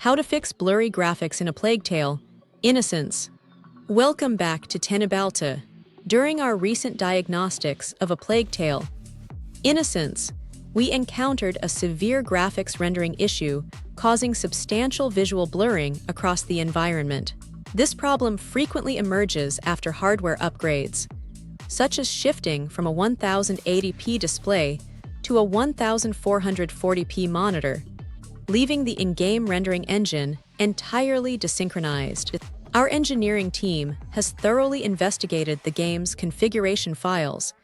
How to fix blurry graphics in a Plague Tale, Innocence. Welcome back to Teknobalta. During our recent diagnostics of a Plague Tale, Innocence, we encountered a severe graphics rendering issue causing substantial visual blurring across the environment. This problem frequently emerges after hardware upgrades, such as shifting from a 1080p display to a 1440p monitor, leaving the in-game rendering engine entirely desynchronized. Our engineering team has thoroughly investigated the game's configuration files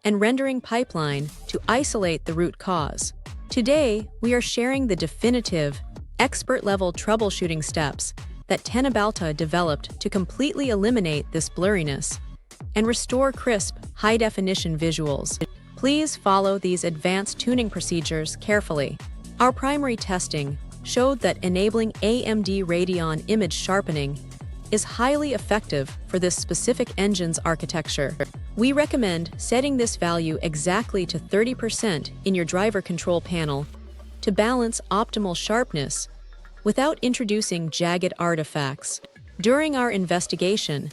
and rendering pipeline to isolate the root cause. Today, we are sharing the definitive, expert-level troubleshooting steps that Teknobalta developed to completely eliminate this blurriness and restore crisp, high-definition visuals. Please follow these advanced tuning procedures carefully. Our primary testing showed that enabling AMD Radeon Image Sharpening is highly effective for this specific engine's architecture. We recommend setting this value exactly to 30% in your driver control panel to balance optimal sharpness without introducing jagged artifacts. During our investigation,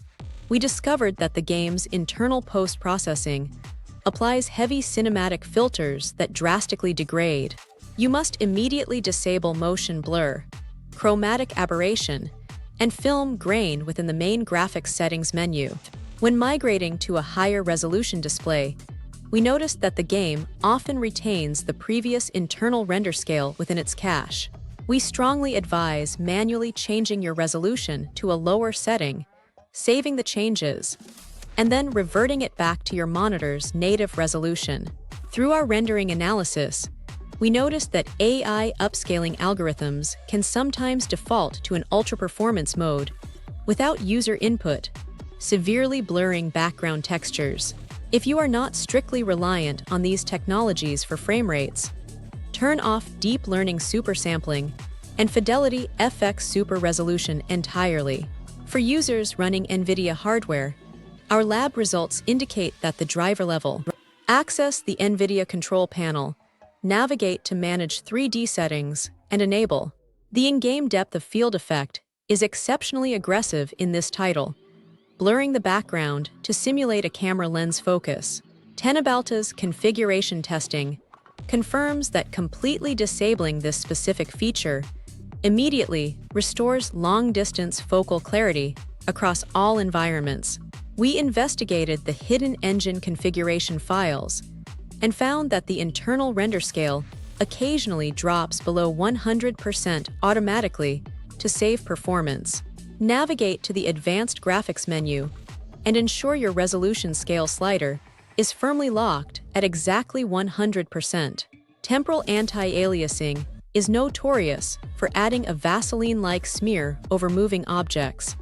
we discovered that the game's internal post-processing applies heavy cinematic filters that drastically degrade. You must immediately disable motion blur, chromatic aberration, and film grain within the main graphics settings menu. When migrating to a higher resolution display, we noticed that the game often retains the previous internal render scale within its cache. We strongly advise manually changing your resolution to a lower setting, saving the changes, and then reverting it back to your monitor's native resolution. Through our rendering analysis, we noticed that AI upscaling algorithms can sometimes default to an ultra-performance mode without user input, severely blurring background textures. If you are not strictly reliant on these technologies for frame rates, turn off Deep Learning Supersampling and Fidelity FX Super Resolution entirely. For users running Nvidia hardware, our lab results indicate that the driver level. Access the Nvidia control panel, navigate to manage 3D settings, and enable. The in-game depth of field effect is exceptionally aggressive in this title, blurring the background to simulate a camera lens focus. Teknobalta's configuration testing confirms that completely disabling this specific feature immediately restores long-distance focal clarity across all environments. We investigated the hidden engine configuration files and found that the internal render scale occasionally drops below 100% automatically to save performance. Navigate to the Advanced Graphics menu and ensure your resolution scale slider is firmly locked at exactly 100%. Temporal anti-aliasing is notorious for adding a Vaseline-like smear over moving objects,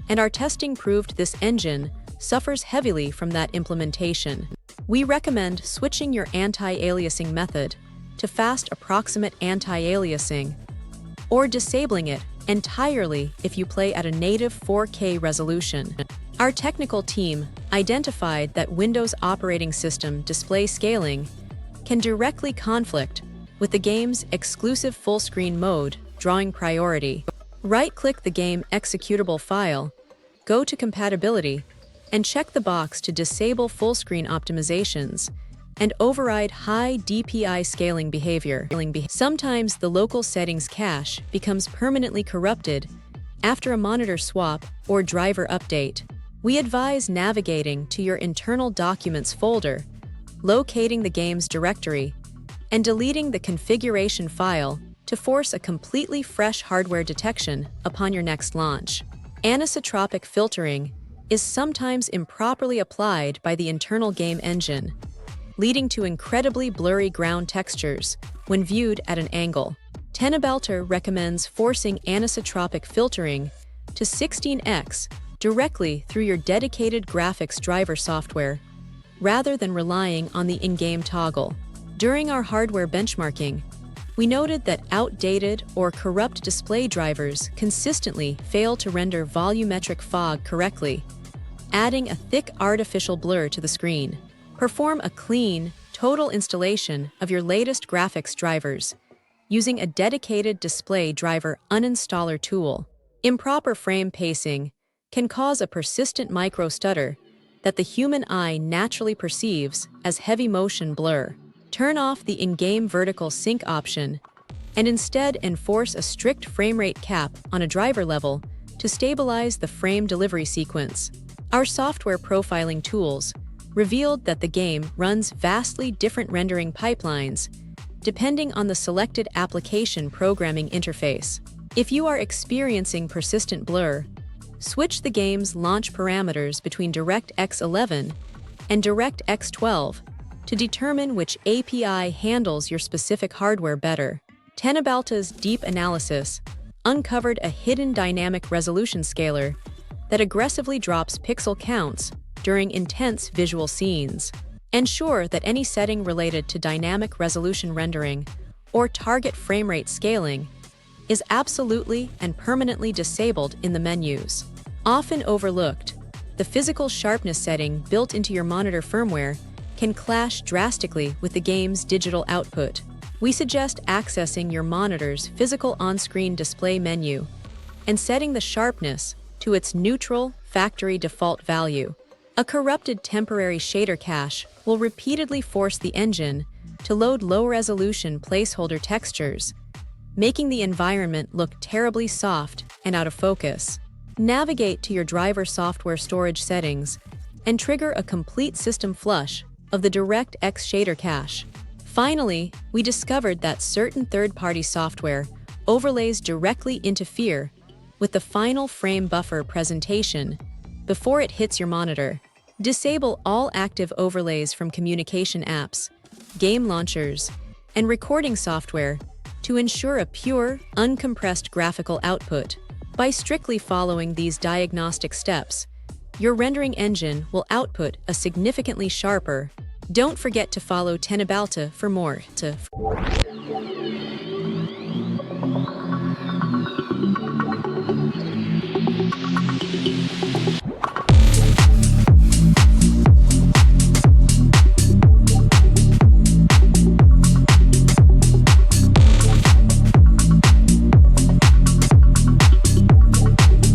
and our testing proved this engine suffers heavily from that implementation. We recommend switching your anti-aliasing method to fast approximate anti-aliasing or disabling it entirely if you play at a native 4K resolution. Our technical team identified that Windows operating system display scaling can directly conflict with the game's exclusive full-screen mode drawing priority. Right-click the game executable file, go to Compatibility, and check the box to disable full-screen optimizations and override high DPI scaling behavior. Sometimes the local settings cache becomes permanently corrupted after a monitor swap or driver update. We advise navigating to your internal documents folder, locating the game's directory, and deleting the configuration file to force a completely fresh hardware detection upon your next launch. Anisotropic filtering is sometimes improperly applied by the internal game engine, leading to incredibly blurry ground textures when viewed at an angle. Teknobalta recommends forcing anisotropic filtering to 16x directly through your dedicated graphics driver software, rather than relying on the in-game toggle. During our hardware benchmarking, we noted that outdated or corrupt display drivers consistently fail to render volumetric fog correctly, adding a thick artificial blur to the screen. Perform a clean, total installation of your latest graphics drivers using a dedicated display driver uninstaller tool. Improper frame pacing can cause a persistent micro-stutter that the human eye naturally perceives as heavy motion blur. Turn off the in-game vertical sync option and instead enforce a strict frame rate cap on a driver level to stabilize the frame delivery sequence. Our software profiling tools revealed that the game runs vastly different rendering pipelines depending on the selected application programming interface. If you are experiencing persistent blur, switch the game's launch parameters between DirectX 11 and DirectX 12 to determine which API handles your specific hardware better. Teknobalta's deep analysis uncovered a hidden dynamic resolution scaler that aggressively drops pixel counts during intense visual scenes. Ensure that any setting related to dynamic resolution rendering or target frame rate scaling is absolutely and permanently disabled in the menus. Often overlooked, the physical sharpness setting built into your monitor firmware can clash drastically with the game's digital output. We suggest accessing your monitor's physical on-screen display menu and setting the sharpness to its neutral factory default value. A corrupted temporary shader cache will repeatedly force the engine to load low-resolution placeholder textures, making the environment look terribly soft and out of focus. Navigate to your driver software storage settings and trigger a complete system flush of the DirectX shader cache. Finally, we discovered that certain third-party software overlays directly interfere with the final frame buffer presentation before it hits your monitor. Disable all active overlays from communication apps, game launchers, and recording software to ensure a pure, uncompressed graphical output. By strictly following these diagnostic steps, your rendering engine will output a significantly sharper. Don't forget to follow Teknobalta for more.